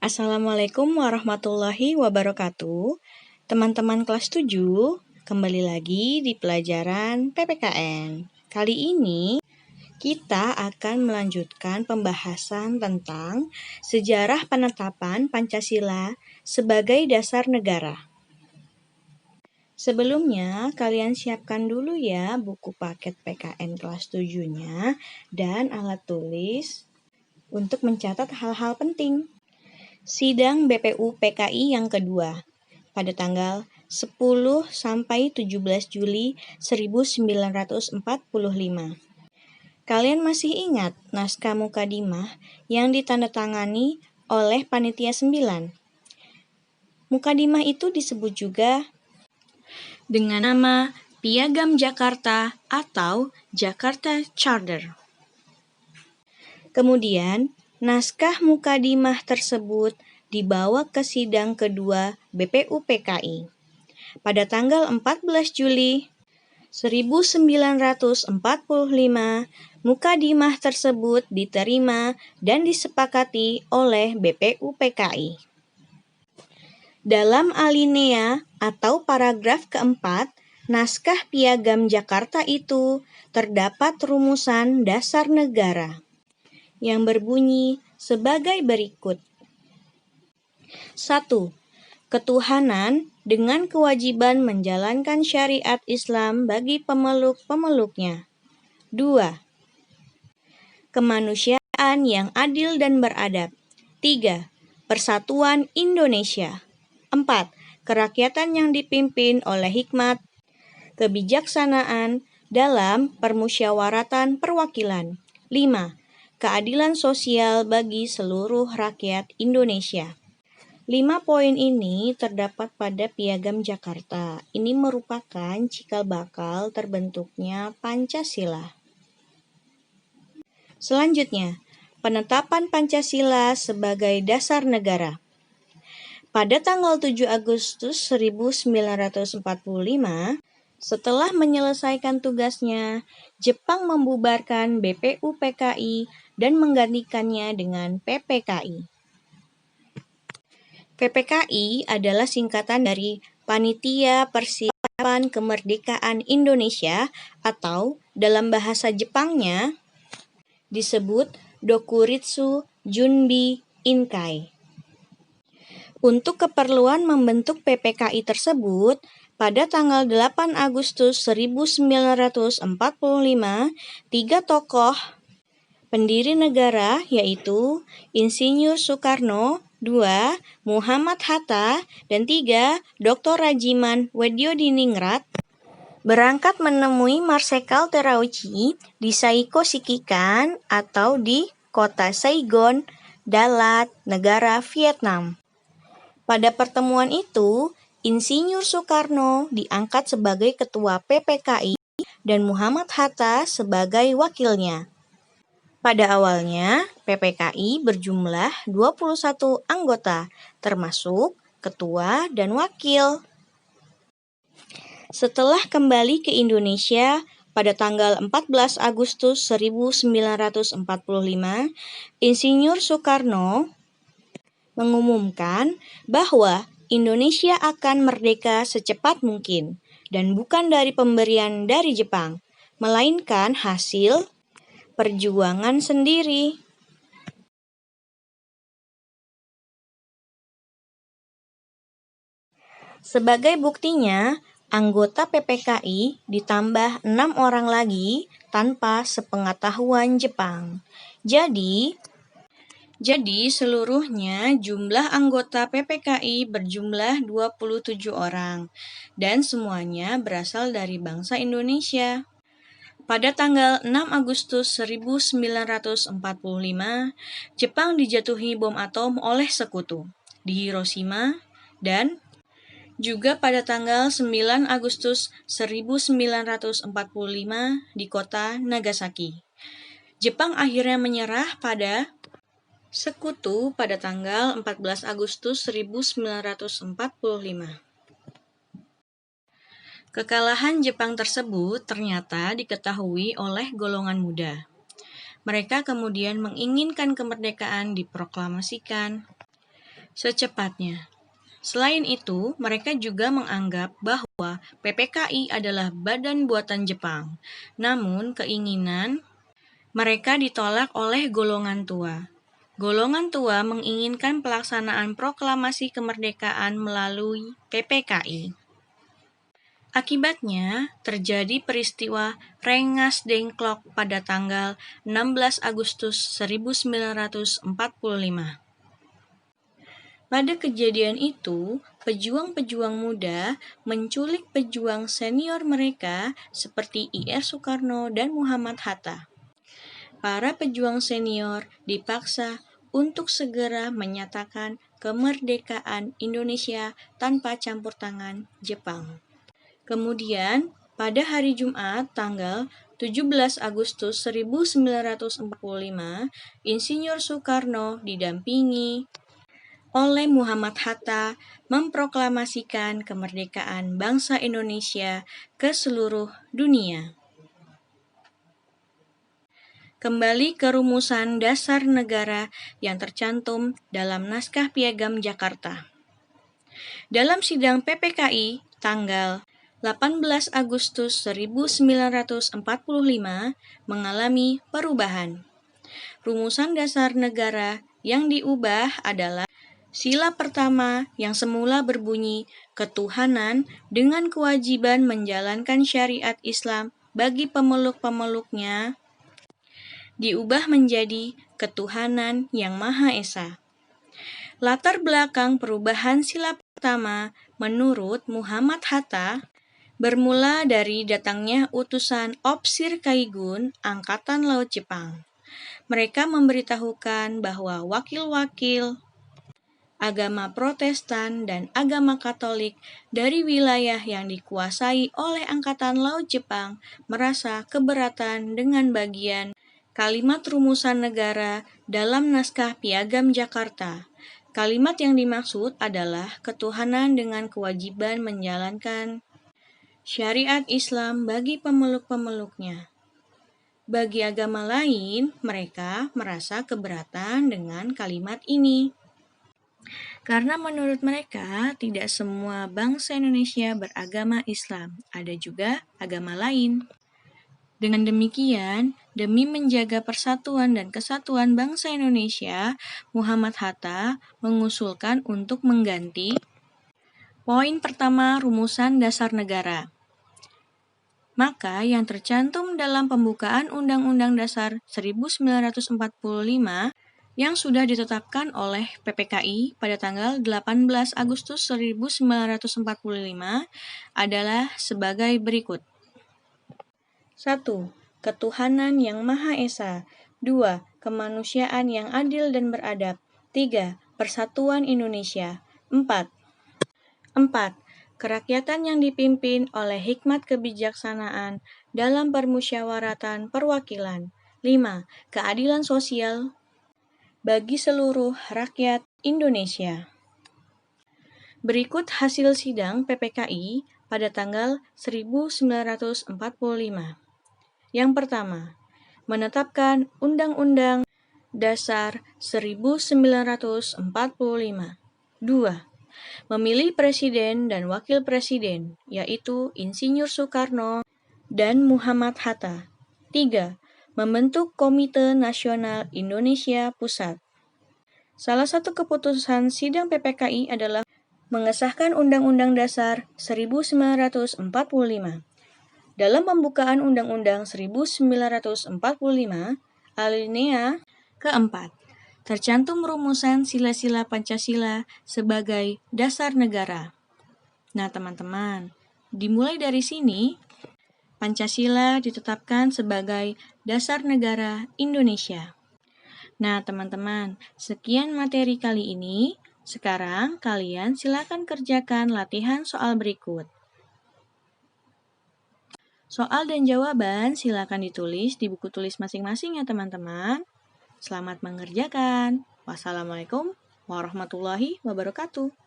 Assalamualaikum warahmatullahi wabarakatuh. Teman-teman kelas 7, kembali lagi di pelajaran PPKN. Kali ini kita akan melanjutkan pembahasan tentang sejarah penetapan Pancasila sebagai dasar negara. Sebelumnya, kalian siapkan dulu ya buku paket PKN kelas 7-nya dan alat tulis untuk mencatat hal-hal penting. Sidang BPU PKI yang kedua pada tanggal 10 sampai 17 Juli 1945. Kalian masih ingat naskah Mukadimah yang ditandatangani oleh Panitia 9? Mukadimah itu disebut juga dengan nama Piagam Jakarta atau Jakarta Charter. Kemudian, naskah Mukadimah tersebut dibawa ke sidang kedua BPU PKI. Pada tanggal 14 Juli 1945, Mukadimah tersebut diterima dan disepakati oleh BPU PKI. Dalam alinea atau paragraf keempat, naskah Piagam Jakarta itu terdapat rumusan dasar negara yang berbunyi sebagai berikut. 1. Ketuhanan dengan kewajiban menjalankan syariat Islam bagi pemeluk-pemeluknya. 2. Kemanusiaan yang adil dan beradab. 3. Persatuan Indonesia. 4. Kerakyatan yang dipimpin oleh hikmat, kebijaksanaan dalam permusyawaratan perwakilan. 5. Keadilan sosial bagi seluruh rakyat Indonesia. 5 poin ini terdapat pada Piagam Jakarta. Ini merupakan cikal bakal terbentuknya Pancasila. Selanjutnya, penetapan Pancasila sebagai dasar negara. Pada tanggal 7 Agustus 1945, setelah menyelesaikan tugasnya, Jepang membubarkan BPU PKI dan menggantikannya dengan PPKI. PPKI adalah singkatan dari Panitia Persiapan Kemerdekaan Indonesia atau dalam bahasa Jepangnya disebut Dokuritsu Junbi Inkai. Untuk keperluan membentuk PPKI tersebut, pada tanggal 8 Agustus 1945, 3 tokoh pendiri negara yaitu Insinyur Soekarno, 2. Muhammad Hatta, dan 3. Dr. Rajiman Wedyodiningrat berangkat menemui Marsekal Terauchi di Saiko Sikikan atau di kota Saigon, Dalat, negara Vietnam. Pada pertemuan itu, Insinyur Soekarno diangkat sebagai ketua PPKI dan Muhammad Hatta sebagai wakilnya. Pada awalnya, PPKI berjumlah 21 anggota, termasuk ketua dan wakil. Setelah kembali ke Indonesia pada tanggal 14 Agustus 1945, Insinyur Soekarno mengumumkan bahwa Indonesia akan merdeka secepat mungkin dan bukan dari pemberian dari Jepang, melainkan hasil perjuangan sendiri. Sebagai buktinya, anggota PPKI ditambah 6 orang lagi tanpa sepengetahuan Jepang. Jadi seluruhnya jumlah anggota PPKI berjumlah 27 orang dan semuanya berasal dari bangsa Indonesia. Pada tanggal 6 Agustus 1945, Jepang dijatuhi bom atom oleh sekutu di Hiroshima dan juga pada tanggal 9 Agustus 1945 di kota Nagasaki. Jepang akhirnya menyerah pada sekutu pada tanggal 14 Agustus 1945. Kekalahan Jepang tersebut ternyata diketahui oleh golongan muda. Mereka kemudian menginginkan kemerdekaan diproklamasikan. secepatnya. Selain itu, mereka juga menganggap bahwa PPKI adalah badan buatan Jepang. Namun, keinginan mereka ditolak oleh golongan tua. Golongan tua menginginkan pelaksanaan proklamasi kemerdekaan melalui PPKI. Akibatnya, terjadi peristiwa Rengas Dengklok pada tanggal 16 Agustus 1945. Pada kejadian itu, pejuang-pejuang muda menculik pejuang senior mereka seperti I.R. Soekarno dan Muhammad Hatta. Para pejuang senior dipaksa untuk segera menyatakan kemerdekaan Indonesia tanpa campur tangan Jepang. Kemudian, pada hari Jumat tanggal 17 Agustus 1945, Insinyur Soekarno didampingi oleh Muhammad Hatta memproklamasikan kemerdekaan bangsa Indonesia ke seluruh dunia. Kembali ke rumusan dasar negara yang tercantum dalam Naskah Piagam Jakarta. Dalam sidang PPKI tanggal 18 Agustus 1945 mengalami perubahan. Rumusan dasar negara yang diubah adalah sila pertama yang semula berbunyi ketuhanan dengan kewajiban menjalankan syariat Islam bagi pemeluk-pemeluknya diubah menjadi ketuhanan yang Maha Esa. Latar belakang perubahan sila pertama menurut Muhammad Hatta bermula dari datangnya utusan Opsir Kaigun Angkatan Laut Jepang. Mereka memberitahukan bahwa wakil-wakil agama Protestan dan agama Katolik dari wilayah yang dikuasai oleh Angkatan Laut Jepang merasa keberatan dengan bagian kalimat rumusan negara dalam Naskah Piagam Jakarta. Kalimat yang dimaksud adalah ketuhanan dengan kewajiban menjalankan syariat Islam bagi pemeluk-pemeluknya. Bagi agama lain, mereka merasa keberatan dengan kalimat ini. Karena menurut mereka, tidak semua bangsa Indonesia beragama Islam, ada juga agama lain. Dengan demikian, demi menjaga persatuan dan kesatuan bangsa Indonesia, Muhammad Hatta mengusulkan untuk mengganti poin pertama rumusan dasar negara. Maka yang tercantum dalam pembukaan Undang-Undang Dasar 1945 yang sudah ditetapkan oleh PPKI pada tanggal 18 Agustus 1945 adalah sebagai berikut. 1. Ketuhanan yang Maha Esa. 2. Kemanusiaan yang adil dan beradab. 3. Persatuan Indonesia. 4. Kerakyatan yang dipimpin oleh hikmat kebijaksanaan dalam permusyawaratan perwakilan. 5. Keadilan sosial bagi seluruh rakyat Indonesia. Berikut hasil sidang PPKI pada tanggal 1945. Yang pertama, menetapkan Undang-Undang Dasar 1945. 2. Memilih Presiden dan Wakil Presiden, yaitu Insinyur Soekarno dan Muhammad Hatta. 3. Membentuk Komite Nasional Indonesia Pusat. Salah satu keputusan sidang PPKI adalah mengesahkan Undang-Undang Dasar 1945. Dalam pembukaan Undang-Undang 1945, alinea keempat, tercantum rumusan sila-sila Pancasila sebagai dasar negara. Nah, teman-teman, dimulai dari sini, Pancasila ditetapkan sebagai dasar negara Indonesia. Nah, teman-teman, sekian materi kali ini. Sekarang kalian silakan kerjakan latihan soal berikut. Soal dan jawaban silakan ditulis di buku tulis masing-masing ya, teman-teman. Selamat mengerjakan. Wassalamualaikum warahmatullahi wabarakatuh.